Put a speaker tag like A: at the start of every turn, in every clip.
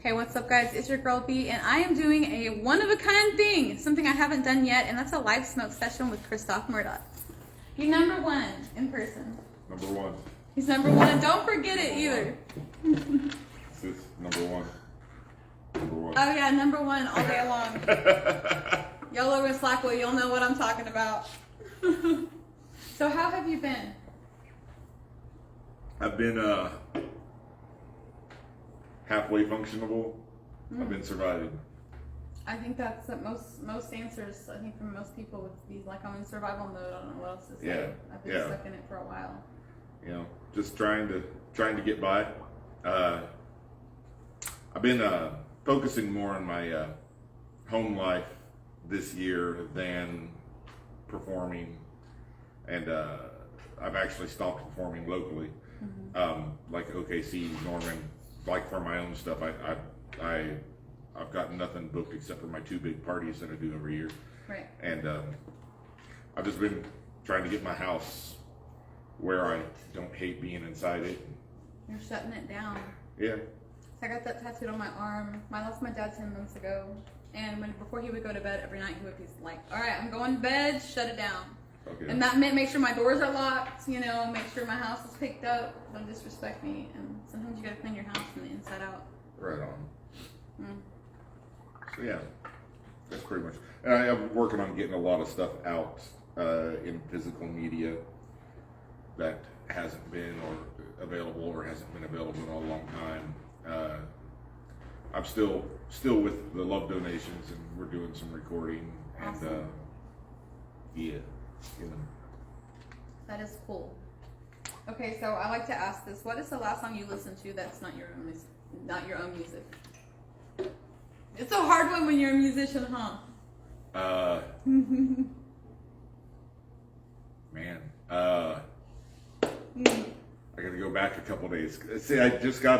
A: Hey, what's up guys? It's your girl B, and I am doing a one-of-a-kind thing, something I haven't done yet, and that's a live smoke session with Christophe Murdock. You're number one in person.
B: Number one.
A: He's number one. Don't forget it either.
B: This number one. Number one.
A: Oh yeah, number one all day long. Y'all over in Slackwell, you'll know what I'm talking about. So how have you been?
B: I've been halfway functionable. I've been surviving.
A: I think that's what most answers, I think, from most people would be like, I'm in survival mode. I don't know what else to say.
B: Yeah.
A: I've been stuck in it for a while.
B: You know, just trying to get by. I've been focusing more on my home life this year than performing, and I've actually stopped performing locally, like OKC, Norman. Like for my own stuff, I've got nothing booked except for my two big parties that I do every year.
A: Right.
B: And I've just been trying to get my house where I don't hate being inside it.
A: You're shutting it down.
B: Yeah.
A: So I got that tattooed on my arm. I lost my dad 10 months ago. And before he would go to bed every night, he would be like, all right, I'm going to bed, shut it down.
B: Okay.
A: And that meant make sure my doors are locked, you know, make sure my house is picked up, don't disrespect me. And sometimes you got to clean your house from the inside out.
B: Right on. So yeah, that's pretty much. And I'm working on getting a lot of stuff out in physical media that hasn't been or available or hasn't been available in a long time. I'm still with the love donations, and we're doing some recording.
A: Awesome.
B: And yeah, you know.
A: That is cool. Okay, so I like to ask this: what is the last song you listened to that's not your own music? It's a hard one when you're a musician, huh?
B: Man, I got to go back a couple days. See, I just got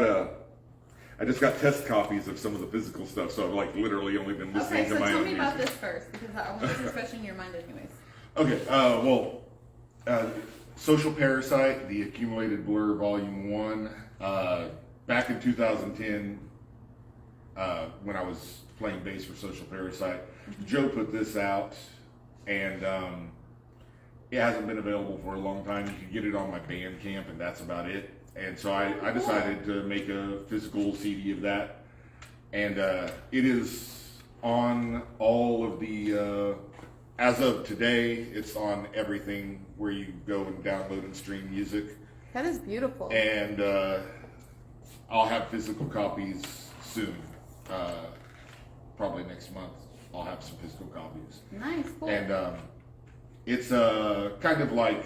B: test copies of some of the physical stuff, so I've like literally only been listening
A: Okay,
B: to
A: so
B: my
A: tell
B: own
A: me
B: music.
A: about this first, because I want this is fresh in your mind anyways.
B: Okay, Social Parasite, The Accumulated Blur, Volume 1. Back in 2010, when I was playing bass for Social Parasite, Joe put this out, and it hasn't been available for a long time. You can get it on my Bandcamp, and that's about it. And so I decided to make a physical CD of that, and it is on all of the, as of today, it's on everything where you go and download and stream music.
A: That is beautiful.
B: And I'll have physical copies soon. Probably next month I'll have some physical copies.
A: Nice, cool.
B: And it's kind of like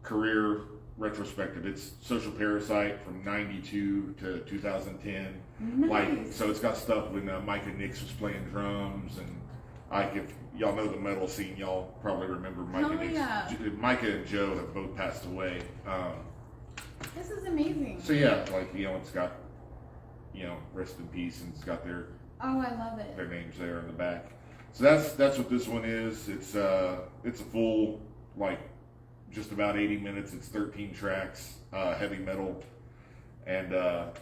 B: career retrospective. It's Social Parasite from 92 to 2010.
A: Nice.
B: Like, so it's got stuff when Micah Nix was playing drums, and like, if y'all know the metal scene, y'all probably remember Micah Nix.
A: Yeah.
B: Micah and Joe have both passed away.
A: This is amazing.
B: So yeah, like, you know, it's got, you know, rest in peace, and it's got their
A: Oh, I love it.
B: names there in the back. So that's what this one is. It's a full, like, just about 80 minutes. It's 13 tracks, heavy metal. And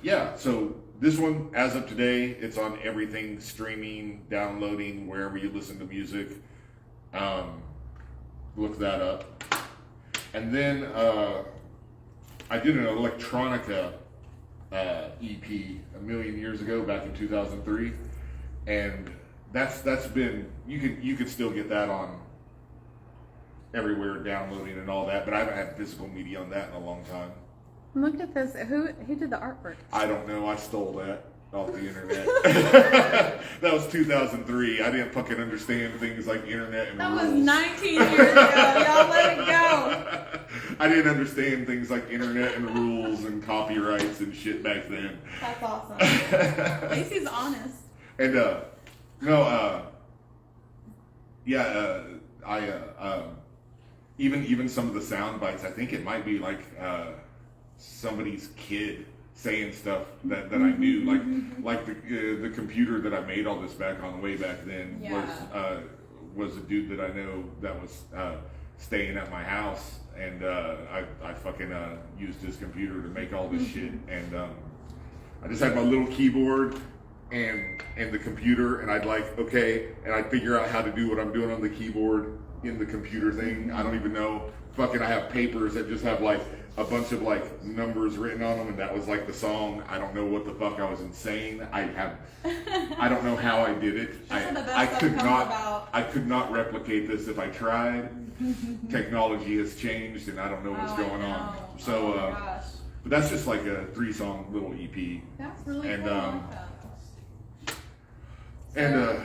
B: yeah, so this one, as of today, it's on everything, streaming, downloading, wherever you listen to music. Look that up. And then I did an electronica EP a million years ago, back in 2003, and that's been, you could still get that on everywhere, downloading and all that, but I haven't had physical media on that in a long time.
A: Look at this. Who did the artwork?
B: I don't know. I stole that off the internet. That was 2003. I didn't fucking understand things like internet and
A: That
B: rules.
A: was 19 years ago. Y'all let it go.
B: I didn't understand things like internet and rules and copyrights and shit back then.
A: That's awesome. At least he's honest.
B: And even some of the sound bites, I think it might be like somebody's kid saying stuff that I knew, like the computer that I made all this back on way back then was a dude that I know that was staying at my house, and I fucking used his computer to make all this shit, and I just had my little keyboard, and the computer, and I'd like, okay, and I'd figure out how to do what I'm doing on the keyboard in the computer thing. I don't even know. Fucking, I have papers that just have like a bunch of like numbers written on them, and that was like the song. I don't know what the fuck I was insane. I don't know how I did it. I could not replicate this if I tried. Technology has changed, and I don't know what's going on. So, but that's just like a 3-song little EP.
A: That's really
B: and,
A: cool. I like that.
B: And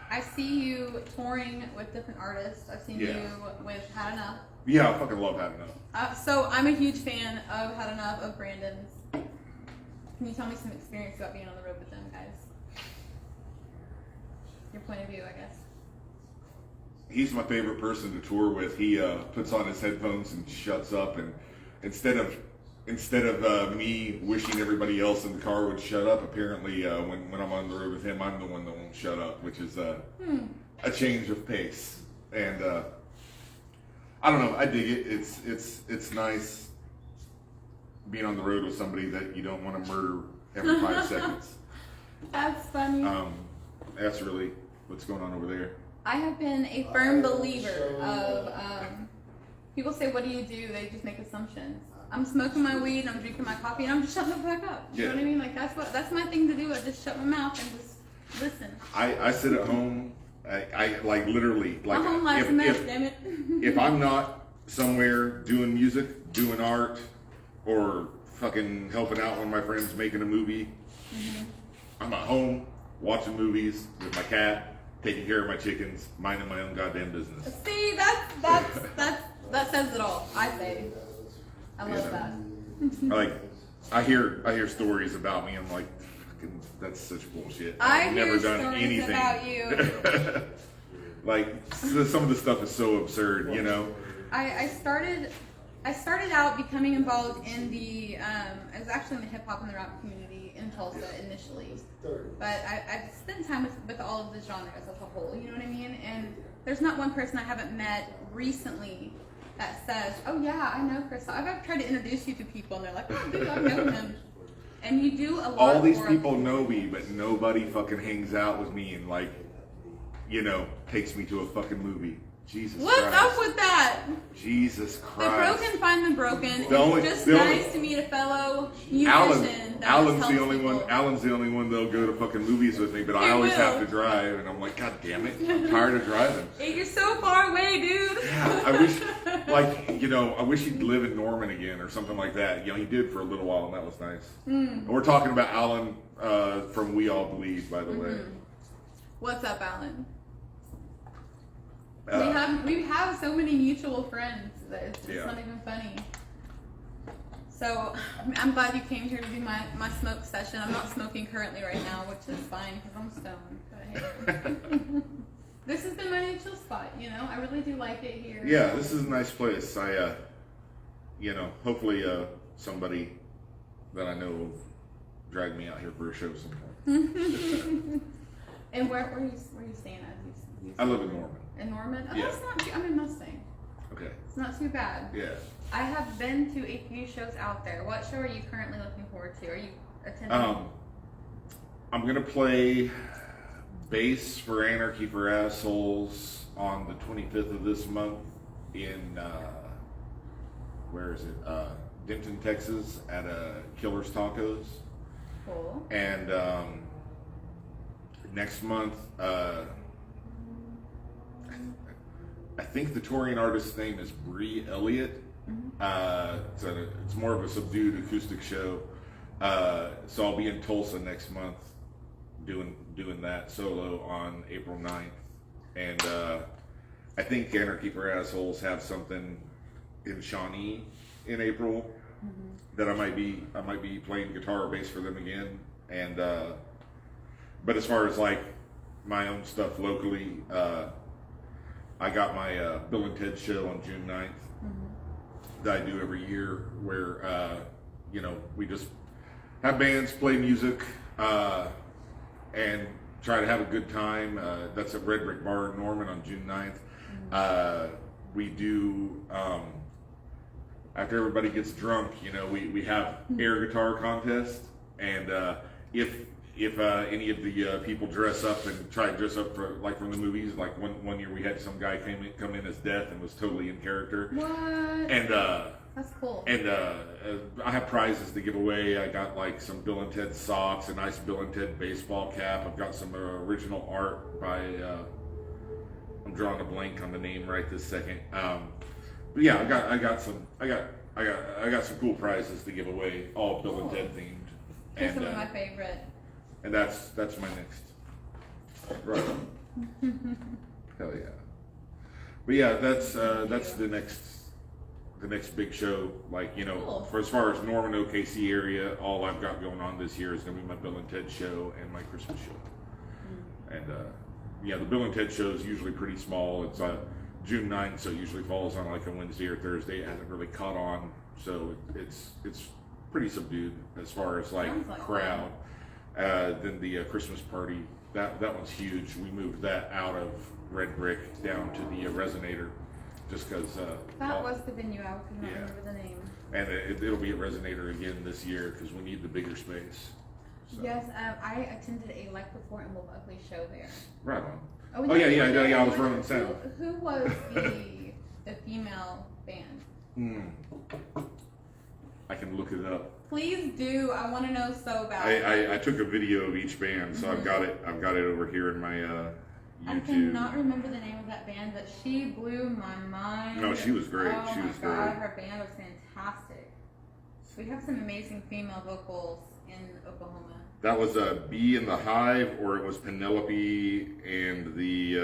A: I see you touring with different artists. I've seen you with Had Enough.
B: Yeah, I fucking love Had Enough.
A: So I'm a huge fan of Had Enough, of Brandon's. Can you tell me some experience about being on the road with them, guys? Your point of view, I guess.
B: He's my favorite person to tour with. He puts on his headphones and shuts up, and instead of me wishing everybody else in the car would shut up, apparently when I'm on the road with him, I'm the one that won't shut up, which is a change of pace. And I don't know, I dig it. It's nice being on the road with somebody that you don't want to murder every 5 seconds.
A: That's funny.
B: That's really what's going on over there.
A: I have been a firm believer of people say, "What do you do?" They just make assumptions. I'm smoking my weed, I'm drinking my coffee, and I'm just shutting the fuck up. You know what I mean? Like that's my thing to do. I just shut my mouth and just listen.
B: I sit at home. I like literally like
A: my home life's a mess, damn it.
B: If I'm not somewhere doing music, doing art, or fucking helping out one of my friends making a movie, I'm at home watching movies with my cat, taking care of my chickens, minding my own goddamn business.
A: See, that says it all. I say. I love that.
B: Like, I hear stories about me. I'm like, fucking, that's such bullshit.
A: I've
B: never
A: hear
B: done
A: stories
B: anything
A: about you.
B: Like, some of the stuff is so absurd, you know.
A: I started out becoming involved in the I was actually in the hip hop and the rap community in Tulsa initially, but I've spent time with all of the genres as a whole. You know what I mean? And there's not one person I haven't met recently that says, "Oh yeah, I know Chris." I've tried to introduce you to people, and they're like, "Oh, dude, I know him." And you do a lot.
B: All these people know me, but nobody fucking hangs out with me and like, you know, takes me to a fucking movie. Jesus
A: What's
B: Christ.
A: up with that?
B: Jesus Christ.
A: The broken find the broken. It's just nice to meet a fellow musician.
B: Alan's the only one. Alan's the only one that'll go to fucking movies with me, but I always have to drive, and I'm like, God damn it, I'm tired of driving.
A: You're so far away, dude.
B: Yeah, I wish, like, you know, I wish he'd live in Norman again or something like that. You know, he did for a little while, and that was nice. And we're talking about Alan from We All Believe, by the way.
A: What's up, Alan? We have so many mutual friends that it's not even funny. So I'm glad you came here to do my smoke session. I'm not smoking currently right now, which is fine because I'm stoned. But hey. This has been my new chill spot. You know, I really do like it here.
B: Yeah, this is a nice place. I, you know, hopefully somebody that I know will drag me out here for a show sometime.
A: And where are you staying at?
B: I live in Norman.
A: In Norman? Oh,
B: yeah.
A: That's not too, I'm in Mustang.
B: Okay.
A: It's not too bad.
B: Yeah.
A: I have been to a few shows out there. What show are you currently looking forward to? Are you attending?
B: I'm going to play bass for Anarchy for Assholes on the 25th of this month in, where is it? Denton, Texas at Killer's Tacos.
A: Cool.
B: And next month, I think the touring artist's name is Bree Elliott. It's more of a subdued acoustic show. So I'll be in Tulsa next month doing that solo on April 9th. And I think Anarchy for Assholes have something in Shawnee in April that I might be playing guitar or bass for them again. And but as far as like my own stuff locally, I got my Bill and Ted show on June 9th that I do every year where, you know, we just have bands play music and try to have a good time. That's at Red Brick Bar in Norman on June 9th. We do, after everybody gets drunk, you know, we have air guitar contest. And if if any of the people dress up and try to dress up for like from the movies, like one year we had some guy come in as Death and was totally in character.
A: What?
B: And
A: that's cool.
B: And I have prizes to give away. I got like some Bill and Ted socks, a nice Bill and Ted baseball cap. I've got some original art by. I'm drawing a blank on the name right this second. But yeah, I got some cool prizes to give away, all Bill and Ted themed.
A: They're some of my favorite.
B: And that's my next. Right. Hell yeah. But yeah, that's the next big show. Like, you know,
A: Cool.
B: for as far as Norman, OKC area, all I've got going on this year is gonna be my Bill and Ted show and my Christmas show. And yeah, the Bill and Ted show is usually pretty small. It's June 9th, so it usually falls on like a Wednesday or Thursday. It hasn't really caught on, so it's pretty subdued as far as like crowd. Then the Christmas party, that one's huge. We moved that out of Red Brick down to the Resonator, just because.
A: That was the venue. I could not remember the name.
B: And it'll be at Resonator again this year because we need the bigger space. So.
A: Yes, I attended a Like Before and Will Ugly show there.
B: Right on.
A: Oh
B: Yeah. I was running sound.
A: Who was the female band?
B: I can look it up.
A: Please do. I want to know so bad.
B: I took a video of each band, so I've got it over here in my YouTube.
A: I cannot remember the name of that band, but she blew my mind.
B: No, she was great.
A: Oh
B: she was
A: my God,
B: great.
A: her band was fantastic. We have some amazing female vocals in Oklahoma.
B: That was Bee in the Hive, or it was Penelope and the.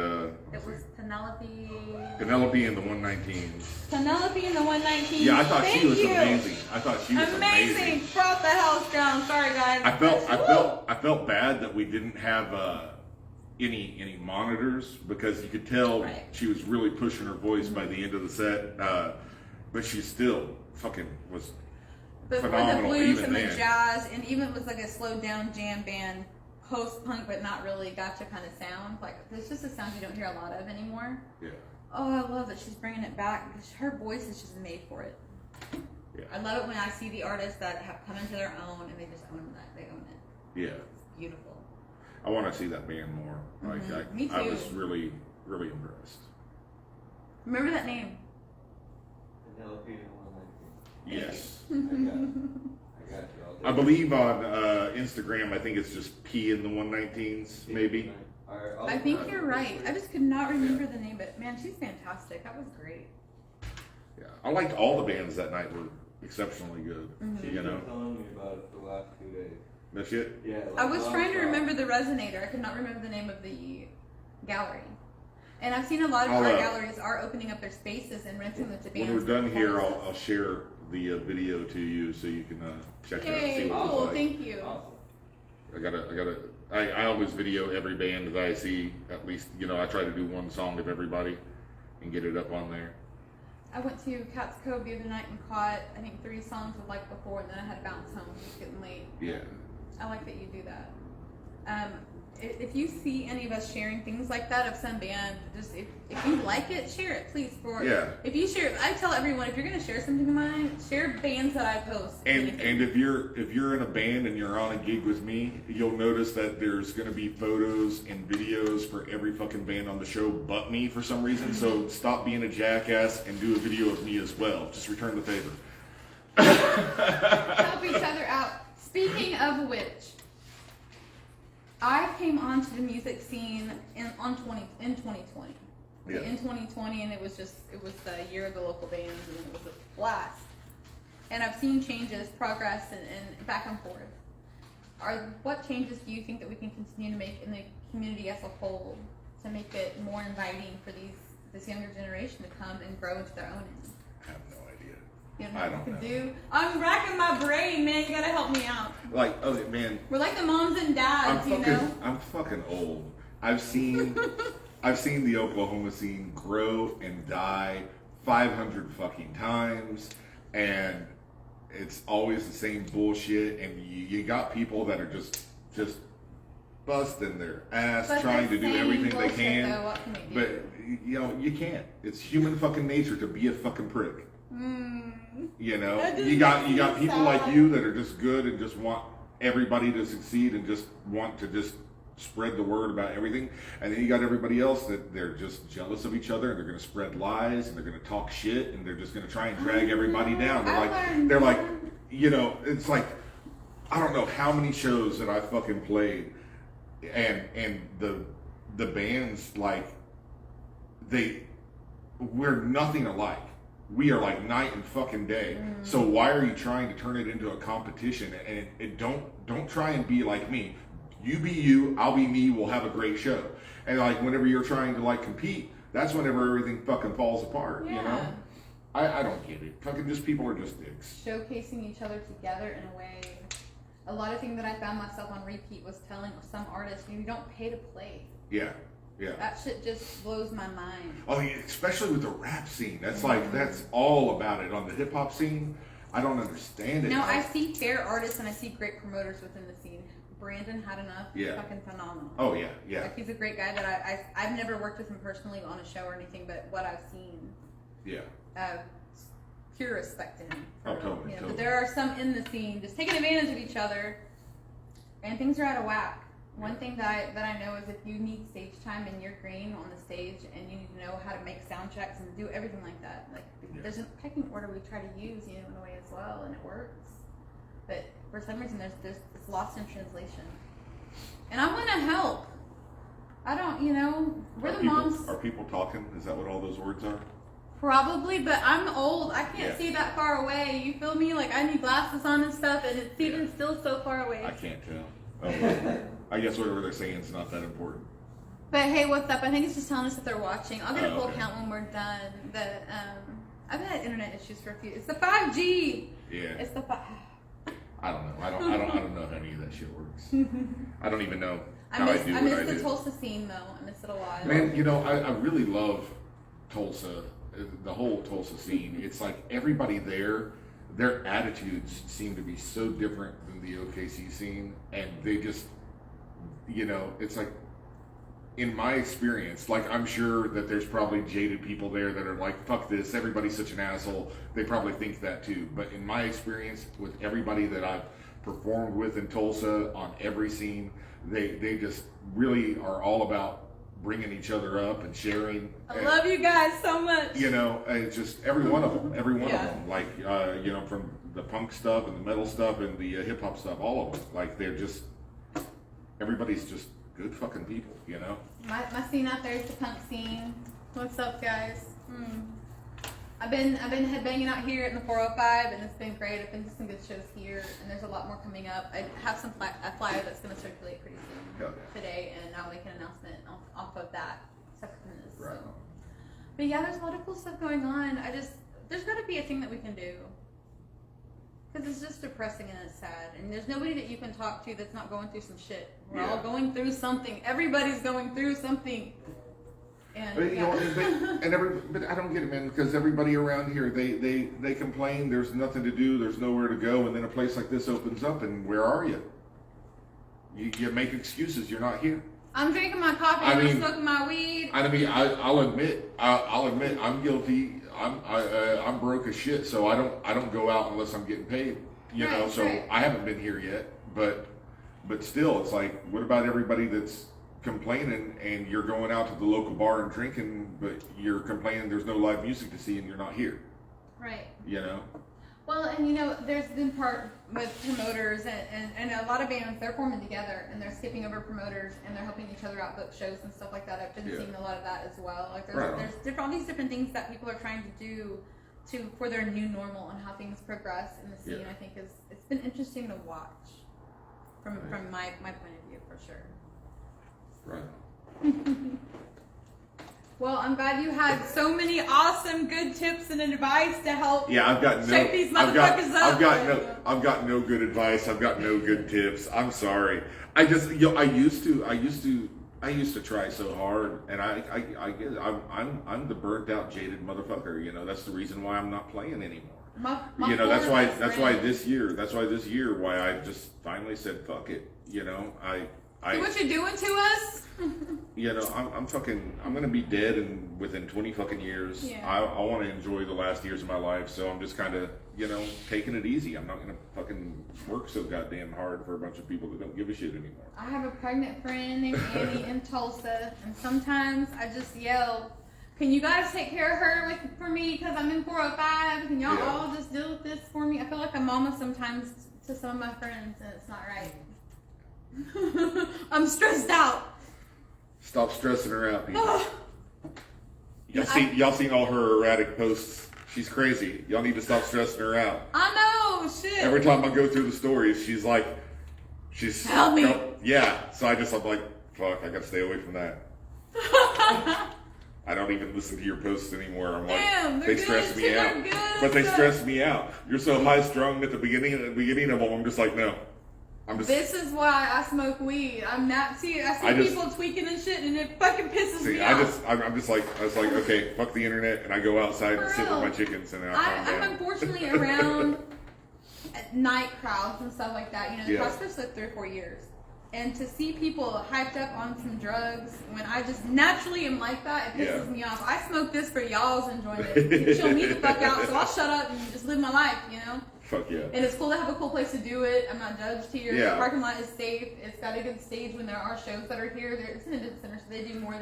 A: It was Penelope.
B: Penelope and the 119s.
A: Penelope and the 119s.
B: Yeah, I thought
A: Thank
B: she was
A: you.
B: amazing. I thought she was amazing.
A: Brought the house down. Sorry, guys.
B: I felt bad that we didn't have any monitors because you could tell she was really pushing her voice by the end of the set. But she still fucking was.
A: But
B: phenomenal,
A: for the blues
B: even
A: and
B: then.
A: the jazz, and even it was like a slowed down jam band, post punk, but not really gotcha kind of sound. Like there's just a sound you don't hear a lot of anymore.
B: Yeah.
A: Oh, I love that she's bringing it back because her voice is just made for it.
B: Yeah.
A: I love it when I see the artists that have come into their own and they just own that. They own it.
B: Yeah.
A: It's beautiful.
B: I want to see that band more. Like
A: Me too.
B: I was really impressed.
A: Remember that name.
C: Penelope and
B: Yes.
C: I got you.
B: I believe on Instagram, I think it's just P in the 119s, maybe.
A: I think you're right. I just could not remember the name, but man, she's fantastic. That was great.
B: Yeah, I liked all the bands that night were exceptionally good.
C: She's
B: You know,
C: been telling me about it for the last 2 days.
B: that's it.
C: Yeah. Like
A: I was trying to
C: nonstop.
A: remember the Resonator. I could not remember the name of the gallery. And I've seen a lot of
B: I'll,
A: art galleries are opening up their spaces and renting them to bands.
B: When we're done here,
A: performances.
B: I'll share the video to you so you can check it out.
A: Yay,
B: See what it's
A: cool,
B: like.
A: thank you.
C: Awesome.
B: I always video every band that I see. At least, you know, I try to do one song of everybody and get it up on there.
A: I went to Cat's Cove the other night and caught, I think, 3 songs of Like Before, and then I had to bounce home. It was getting late.
B: Yeah.
A: I like that you do that. If you see any of us sharing things like that of some band, just if you like it, share it, please. If you share, I tell everyone, if you're going to share something of mine, share bands that I post.
B: And if you're in a band and you're on a gig with me, you'll notice that there's going to be photos and videos for every fucking band on the show but me for some reason. So stop being a jackass and do a video of me as well. Just return the favor.
A: Help each other out. Speaking of which, I came onto the music scene in 2020.
B: Yeah.
A: In 2020, and it was the year of the local bands, and it was a blast. And I've seen changes, progress, and back and forth. What changes do you think that we can continue to make in the community as a whole to make it more inviting for this younger generation to come and grow into their own end?
B: I have no idea.
A: You know
B: I
A: what
B: don't
A: we
B: know.
A: can do? I'm racking my brain, man. You gotta help me out.
B: Like, okay, man.
A: We're like the moms and dads,
B: I'm fucking old. I've seen the Oklahoma scene grow and die 500 fucking times, and it's always the same bullshit. And you got people that are just busting their ass
A: But
B: trying
A: the
B: to do
A: same
B: everything they
A: bullshit,
B: can.
A: though, what can they do?
B: But you know, you can't. It's human fucking nature to be a fucking prick. You know,
A: That just
B: you got
A: makes me
B: people
A: sad.
B: like you that are just good and just want everybody to succeed and just want to just spread the word about everything. And then you got everybody else that they're just jealous of each other and they're going to spread lies and they're going to talk shit and they're just going to try and drag everybody down. They're like, you know, it's like, I don't know how many shows that I fucking played and the bands, like, we're nothing alike. We are like night and fucking day. So why are you trying to turn it into a competition? And don't try and be like me. You be you, I'll be me, we'll have a great show. And like whenever you're trying to like compete, that's whenever everything fucking falls apart, you know? I don't get it. Fucking just people are just dicks.
A: Showcasing each other together in a way. A lot of things that I found myself on repeat was telling some artists, you don't pay to play.
B: Yeah. Yeah.
A: That shit just blows my mind.
B: Oh, yeah, especially with the rap scene. That's like, that's all about it. On the hip hop scene, I don't understand it.
A: No, I see fair artists and I see great promoters within the scene. Brandon had enough.
B: Yeah.
A: Fucking phenomenal.
B: Oh, yeah, yeah.
A: Like, he's a great guy that I've never worked with him personally on a show or anything, but what I've seen.
B: Yeah.
A: Pure respect to him.
B: Oh, totally,
A: Yeah,
B: totally.
A: but there are some in the scene just taking advantage of each other, and things are out of whack. One thing that I know is if you need stage time and you're green on the stage and you need to know how to make sound checks and do everything like that, like there's a pecking order we try to use, in a way as well, and it works. But for some reason, there's it's lost in translation. And I want to help. I don't, we're the moms.
B: Are people talking? Is that what all those words are?
A: Probably, but I'm old. I can't see that far away. You feel me? Like I need glasses on and stuff, and it's even still so far away.
B: I can't tell. Oh, I guess whatever they're saying is not that important.
A: But hey, what's up? I think it's just telling us that they're watching. I'll get a full
B: okay.
A: count when we're done. But I've had internet issues for a few. It's the 5G.
B: Yeah.
A: It's the
B: I don't know. I don't know how any of that shit works. I don't even know how I do what I
A: miss
B: do.
A: the Tulsa scene though. I miss it a lot.
B: Man, I really love Tulsa, the whole Tulsa scene. It's like everybody there, their attitudes seem to be so different than the OKC scene, and they just, it's like, in my experience, like I'm sure that there's probably jaded people there that are like, fuck this, everybody's such an asshole. They probably think that too. But in my experience with everybody that I've performed with in Tulsa on every scene, they just really are all about bringing each other up and sharing.
A: I love you guys so much.
B: And it's just every one of them, like, from the punk stuff and the metal stuff and the hip hop stuff, all of them. Like they're just, everybody's just good fucking people,
A: My scene out there is the punk scene. What's up, guys? I've been headbanging out here in the 405, and it's been great. I've been to some good shows here, and there's a lot more coming up. I have a flyer that's going to circulate pretty soon today, and I'll make an announcement off of that.
B: Right.
A: So. But yeah, there's a lot of cool stuff going on. There's got to be a thing that we can do. Because it's just depressing and it's sad. And there's nobody that you can talk to that's not going through some shit. We're all going through something. Everybody's going through something. And,
B: but I don't get it, man, because everybody around here, they complain there's nothing to do, there's nowhere to go, and then a place like this opens up, and where are you? You make excuses, you're not here.
A: I'm drinking my coffee, I'm smoking my weed.
B: I'll admit, I'm guilty. I'm broke as shit, so I don't go out unless I'm getting paid. I haven't been here yet, but still, it's like, what about everybody that's complaining and you're going out to the local bar and drinking, but you're complaining there's no live music to see and you're not here?
A: Right.
B: Well,
A: and there's been part with promoters and a lot of bands, they're forming together and they're skipping over promoters and they're helping each other out, book shows and stuff like that. I've been seeing a lot of that as well. Like there's all these different things that people are trying to do for their new normal and how things progress in the scene. I think it's been interesting to watch from my point of view for sure.
B: Right.
A: Well, I'm glad you had so many awesome, good tips and advice to help.
B: Yeah, I've got
A: shake these motherfuckers up.
B: I've got no good advice. I've got no good tips. I'm sorry. I just, I used to try so hard, and I guess I'm the burnt out, jaded motherfucker. That's the reason why I'm not playing anymore. That's why this year, why I just finally said fuck it.
A: See what you're doing to us?
B: I'm gonna be dead within 20 fucking years.
A: Yeah.
B: I want to enjoy the last years of my life, so I'm just kind of, you know, taking it easy. I'm not gonna fucking work so goddamn hard for a bunch of people that don't give a shit anymore.
A: I have a pregnant friend named Annie in Tulsa, and sometimes I just yell, "Can you guys take care of her for me? Because I'm in 405. Can y'all all just deal with this for me?" I feel like a mama sometimes to some of my friends, and it's not right. I'm stressed out.
B: Stop stressing her out, people. Y'all seen all her erratic posts? She's crazy. Y'all need to stop stressing her out.
A: I know, shit.
B: Every time I go through the stories, she's
A: help me.
B: Yeah. So I'm like, fuck, I gotta stay away from that. I don't even listen to your posts anymore. I'm like,
A: damn,
B: they stress me out. But they stress me out. You're so high strung at the beginning of them. I'm just like, no.
A: This is why I smoke weed. I see people tweaking and shit, and it fucking pisses me off. I was like, okay, fuck the internet, and I go outside and sit with my chickens, and I'm unfortunately around night crowds and stuff like that. You know, the CrossFit's like 3 or 4 years, and to see people hyped up on some drugs when I just naturally am like that, it pisses me off. I smoke this for y'all's enjoyment. You chill me the fuck out, so I'll shut up and just live my life. You know.
B: Fuck yeah.
A: And it's cool to have a cool place to do it. I'm not judged here.
B: Yeah.
A: The parking lot is safe. It's got a good stage when there are shows that are here. It's an event center, so they do more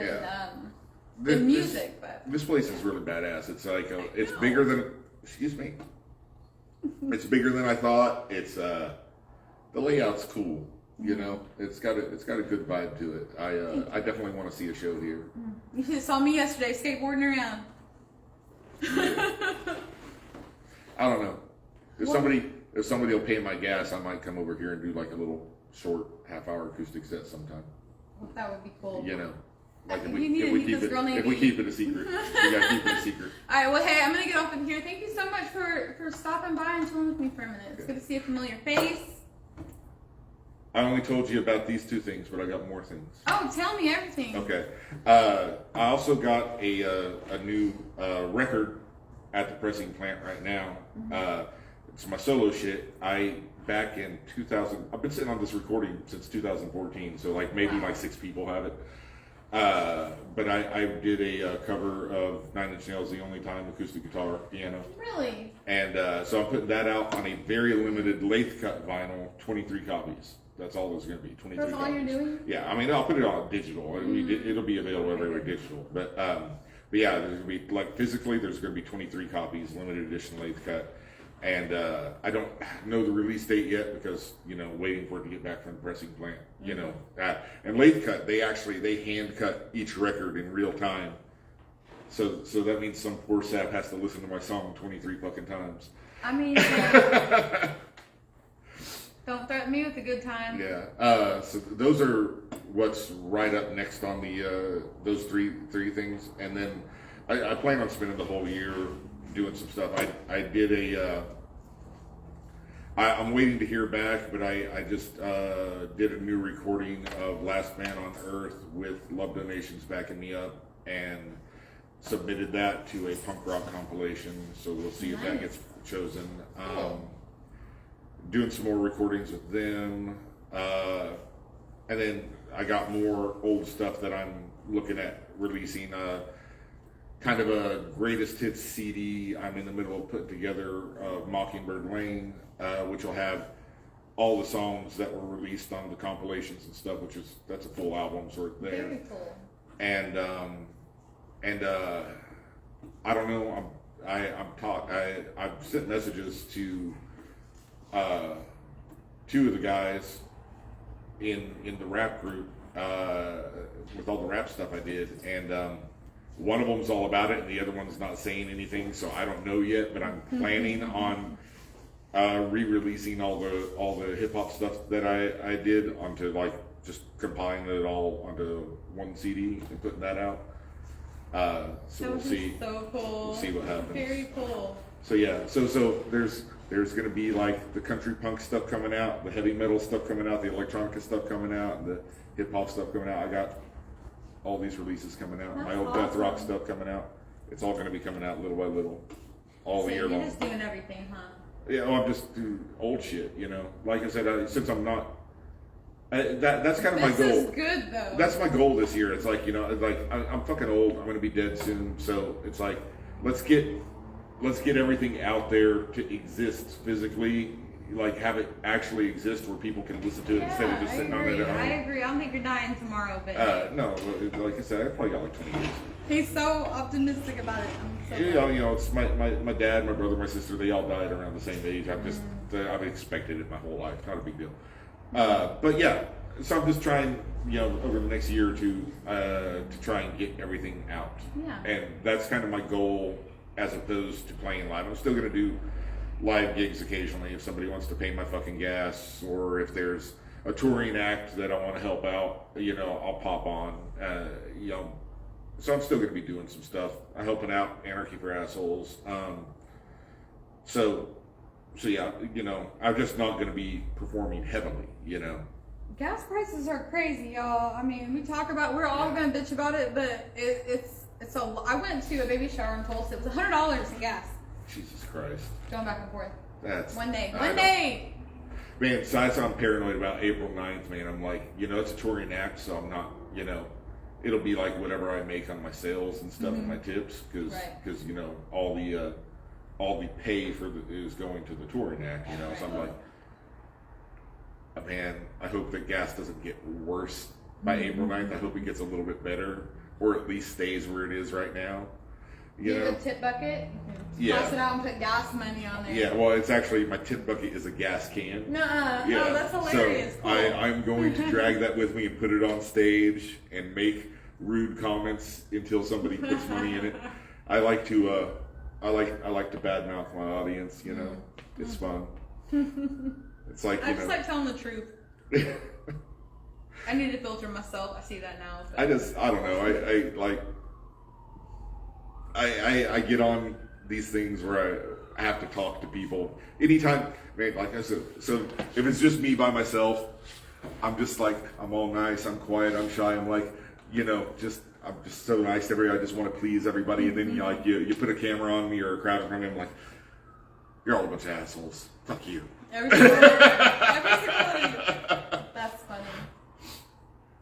A: than music. But
B: this place is really badass. It's like it's bigger than. Excuse me. It's bigger than I thought. It's the layout's cool. You know, it's got a good vibe to it. I definitely want to see a show here.
A: You should have saw me yesterday skateboarding around.
B: Yeah. I don't know. If somebody will pay my gas, I might come over here and do like a little short half-hour acoustic set sometime.
A: That would be cool.
B: You know, like if
A: we
B: keep it a secret, we gotta keep it a secret.
A: All right. Well, hey, I'm gonna get off in here. Thank you so much for stopping by and chilling with me for a minute. It's good to see a familiar face.
B: I only told you about these 2 things, but I got more things.
A: Oh, tell me everything.
B: Okay. I also got a new record at the pressing plant right now. It's my solo shit. Back in 2000, I've been sitting on this recording since 2014, so like maybe like 6 people have it. But I did a cover of 9 Inch Nails, The Only Time, acoustic guitar, piano.
A: Really?
B: And so I'm putting that out on a very limited lathe cut vinyl, 23 copies. That's all there's going to be, 23
A: That's
B: copies.
A: all you're doing?
B: Yeah, I mean, I'll put it on digital. It'll be available everywhere digital. But yeah, there's going to be, like, physically, there's going to be 23 copies, limited edition lathe cut. And I don't know the release date yet because, you know, waiting for it to get back from the pressing plant, you know. And lathe cut, they hand cut each record in real time. So that means some poor sap has to listen to my song 23 fucking times.
A: I mean, don't threaten me with a good time.
B: Yeah. So those are what's right up next on the those three things. And then I plan on spending the whole year doing some stuff. I did I'm waiting to hear back, but I just did a new recording of Last Man on Earth with Love Donations backing me up and submitted that to a punk rock compilation. So we'll see if that gets chosen. Doing some more recordings with them. And then I got more old stuff that I'm looking at releasing. Kind of a greatest hits CD I'm in the middle of putting together of Mockingbird Lane, which will have all the songs that were released on the compilations and stuff, that's a full album sort of there.
A: Very cool.
B: And I don't know, I've sent messages to 2 of the guys in the rap group with all the rap stuff I did, and one of them's all about it, and the other one's not saying anything, so I don't know yet. But I'm planning on re-releasing all the hip hop stuff that I did onto, like, just compiling it all onto one CD and putting that out. So we'll see.
A: So cool.
B: We'll see what happens.
A: Very cool.
B: So yeah, so there's gonna be like the country punk stuff coming out, the heavy metal stuff coming out, the electronica stuff coming out, and the hip hop stuff coming out. I got all these releases coming out.
A: That's
B: my old
A: awesome.
B: death rock stuff coming out. It's all going to be coming out little by little, all the year long.
A: You're just doing everything, huh?
B: Yeah, I'm just doing old shit, you know. Like I said, since I'm not, that's kind of my goal.
A: This is good though.
B: That's my goal this year. It's like, you know, like I'm fucking old. I'm going to be dead soon. So it's like, let's get let's get everything out there to exist physically, like have it actually exist where people can listen to it instead of just sitting on it at home.
A: I agree. I don't think you're dying tomorrow, but
B: No, like I said, I probably got like 20 years.
A: he's so optimistic about it. I'm so
B: You know, it's my dad, my brother, my sister, they all died around the same age. I've expected it my whole life. Not a big deal. But yeah, so I'm just trying, you know, over the next year or two, to try and get everything out.
A: Yeah.
B: And that's kind of my goal as opposed to playing live. I'm still going to do live gigs occasionally if somebody wants to pay my fucking gas, or if there's a touring act that I want to help out, you know, I'll pop on. You know, so I'm still going to be doing some stuff. I'm helping out Anarchy for Assholes. So yeah, you know, I'm just not going to be performing heavily, you know.
A: Gas prices are crazy, y'all. I mean, we're all gonna bitch about it, but it's I went to a baby shower in Tulsa. It was $100 in gas.
B: Jesus Christ.
A: Going back and forth.
B: That's
A: One day.
B: Man, besides I'm paranoid about April 9th, man. I'm like, you know, it's a touring act, so I'm not, you know, it'll be like whatever I make on my sales and stuff and my tips, because you know, all the pay is going to the touring act, you know. So I'm like, man, I hope that gas doesn't get worse by April 9th. I hope it gets a little bit better, or at least stays where it is right now. You know?
A: The tip bucket.
B: Yeah.
A: Toss it out and put gas money on there.
B: Yeah, well, it's actually, my tip bucket is a gas can.
A: Nuh-uh.
B: Yeah.
A: No, that's hilarious.
B: So
A: Cool.
B: I'm going to drag that with me and put it on stage and make rude comments until somebody puts money in it. I like to badmouth my audience. You know, it's fun. It's like,
A: I just like telling the truth. I need to filter myself. I see that now. But.
B: I don't know. I get on these things where I have to talk to people anytime, man. Like I said, so if it's just me by myself, I'm just like, I'm all nice, I'm quiet, I'm shy, I'm like, you know, I'm just so nice to everybody. I just want to please everybody, and then you put a camera on me or a crowd in front of me, I'm like, you're all a bunch of assholes. Fuck you.
A: Every single one. That's funny.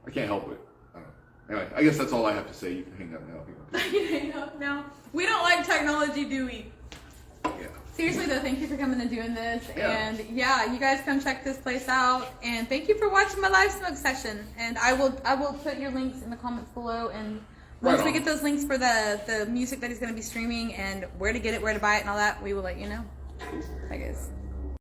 B: I can't help it. I don't know. Anyway, I guess that's all I have to say. You can hang up now.
A: You can hang up now. We don't like technology, do we?
B: Yeah.
A: Seriously though, thank you for coming and doing this.
B: Yeah.
A: And yeah, you guys come check this place out. And thank you for watching my live smoke session. And I will put your links in the comments below. And once we get those links for the music that he's going to be streaming and where to get it, where to buy it, and all that, we will let you know. Bye guys.